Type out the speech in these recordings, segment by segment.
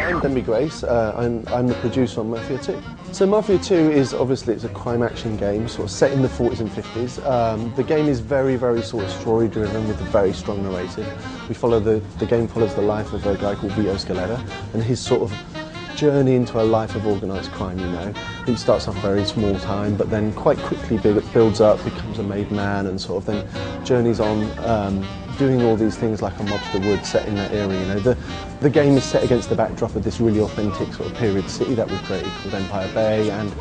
I'm Denby Grace. I'm the producer on Mafia 2. So Mafia 2 is obviously it's a crime action game, sort of set in the 40s and 50s. The game is very, very sort of story driven with a very strong narrative. We follow the game follows the life of a guy called Vito Scaletta and his sort of journey into a life of organised crime, you know. He starts off very small time, but then quite quickly builds up, becomes a made man, and sort of then journeys on doing all these things like a mobster would set in that era, you know. The game is set against the backdrop of this really authentic sort of period city that we've created called Empire Bay and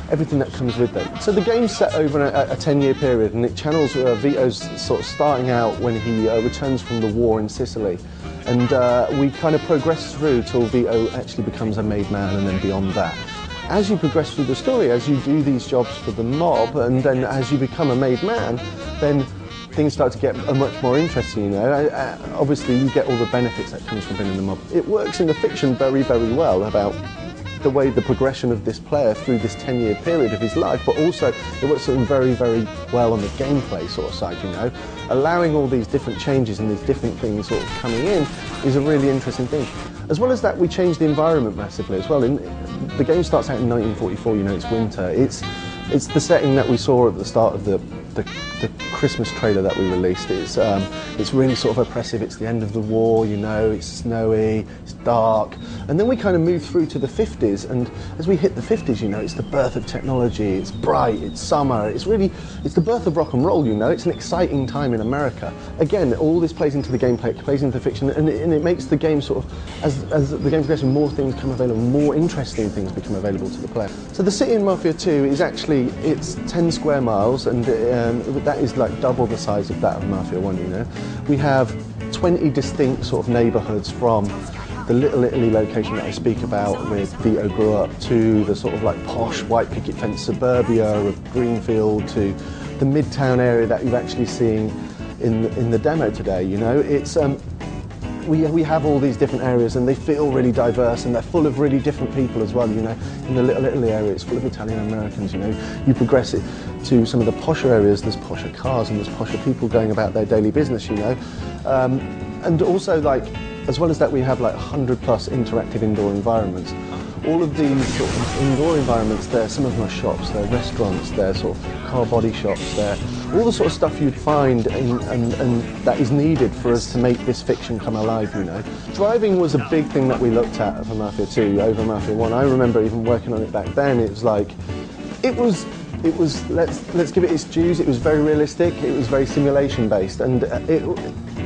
everything that comes with that. So the game's set over a 10-year period and it channels Vito's sort of starting out when he returns from the war in Sicily. And we kind of progress through till Vito actually becomes a made man and then beyond that. As you progress through the story, as you do these jobs for the mob and then as you become a made man, then things start to get much more interesting, you know. Obviously you get all the benefits that comes from being in the mob. It works in the fiction very, very well about the way the progression of this player through this 10-year period of his life, but also it works very, very well on the gameplay sort of side, you know. Allowing all these different changes and these different things sort of coming in is a really interesting thing. As well as that, we changed the environment massively as well. The game starts out in 1944, you know, it's winter. It's the setting that we saw at the start of the Christmas trailer that we released. It's really sort of oppressive. It's the end of the war, you know, it's snowy, it's dark. And then we kind of move through to the 50s, and as we hit the 50s, you know, it's the birth of technology, it's bright, it's summer, it's the birth of rock and roll, you know. It's an exciting time in America. Again, all this plays into the gameplay, it plays into the fiction, and it makes the game sort of, as the game progresses, more things come available, more interesting things become available to the player. So the city in Mafia 2 is actually, it's 10 square miles, and that is like double the size of that of Mafia 1, you know. We have 20 distinct sort of neighbourhoods, from the Little Italy location that I speak about where Vito grew up, to the sort of like posh white picket fence suburbia of Greenfield, to the Midtown area that you're actually seeing in the demo today, you know. It's we have all these different areas and they feel really diverse and they're full of really different people as well, you know. In the Little Italy area it's full of Italian Americans, you know. You progress it to some of the posher areas, there's posher cars and there's posher people going about their daily business, you know. And also, like, as well as that, we have like 100 plus interactive indoor environments. All of these sort of indoor environments, some of them are shops, they're restaurants, they're sort of car body shops, they're all the sort of stuff you'd find and that is needed for us to make this fiction come alive, you know. Driving was a big thing that we looked at for Mafia 2 over Mafia 1. I remember even working on it back then. It was like, it was let's give it its dues. It was very realistic, it was very simulation based, and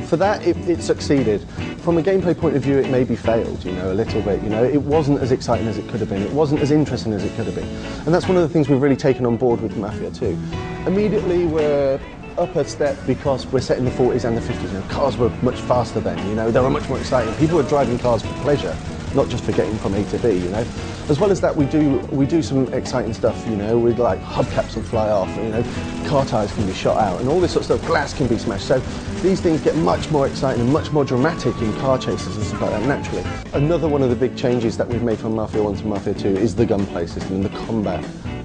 for that it succeeded. From a gameplay point of view, it maybe failed, you know, a little bit, you know. It wasn't as exciting as it could have been, it wasn't as interesting as it could have been. And that's one of the things we've really taken on board with Mafia 2. Immediately we're up a step because we're set in the 40s and the 50s, you know. Cars were much faster then, you know, they were much more exciting. People were driving cars for pleasure, not just for getting from A to B, you know. As well as that, we do some exciting stuff, you know, with like hubcaps will fly off, you know, car tyres can be shot out and all this sort of stuff, glass can be smashed. So these things get much more exciting and much more dramatic in car chases and stuff like that, naturally. Another one of the big changes that we've made from Mafia 1 to Mafia 2 is the gunplay system and the combat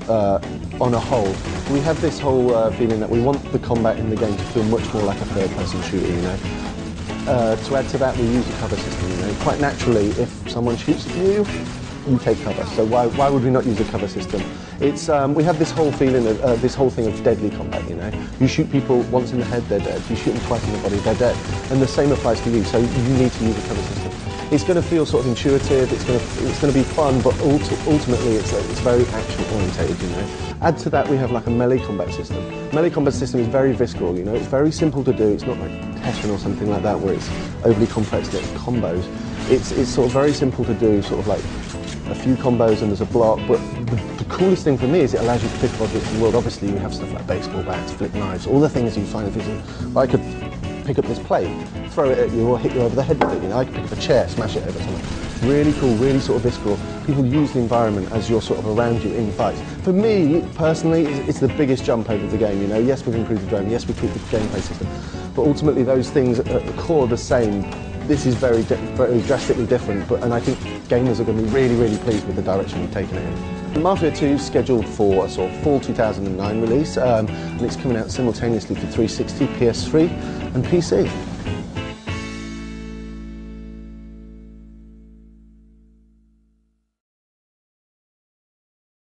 on a whole. We have this whole feeling that we want the combat in the game to feel much more like a third-person shooter, you know. To add to that, we use a cover system, you know. Quite naturally, if someone shoots at you, you take cover. So why would we not use a cover system? It's we have this whole feeling of this whole thing of deadly combat, you know. You shoot people once in the head, they're dead. You shoot them twice in the body, they're dead. And the same applies to you. So you need to use a cover system. It's going to feel sort of intuitive. It's going to be fun, but ultimately it's very action orientated, you know. Add to that, we have like a melee combat system. Melee combat system is very visceral, you know. It's very simple to do. It's not like Tekken or something like that where it's overly complex. It's combos. It's sort of very simple to do, sort of like a few combos and there's a block, but the coolest thing for me is it allows you to pick objects in the world. Obviously you have stuff like baseball bats, flip knives, all the things you find in fiction. I could pick up this plate, throw it at you or hit you over the head with it, you know. I could pick up a chair, smash it over something. Really cool, really sort of visceral. People use the environment as you're sort of around you in fights. For me, personally, it's the biggest jump over the game, you know. Yes, we've improved the drone, yes, we tweaked the gameplay system, but ultimately those things at the core are the same. This is very drastically different, and I think gamers are going to be really, really pleased with the direction we've taken it in. Mafia 2 is scheduled for a sort of fall 2009 release, and it's coming out simultaneously for 360, PS3 and PC.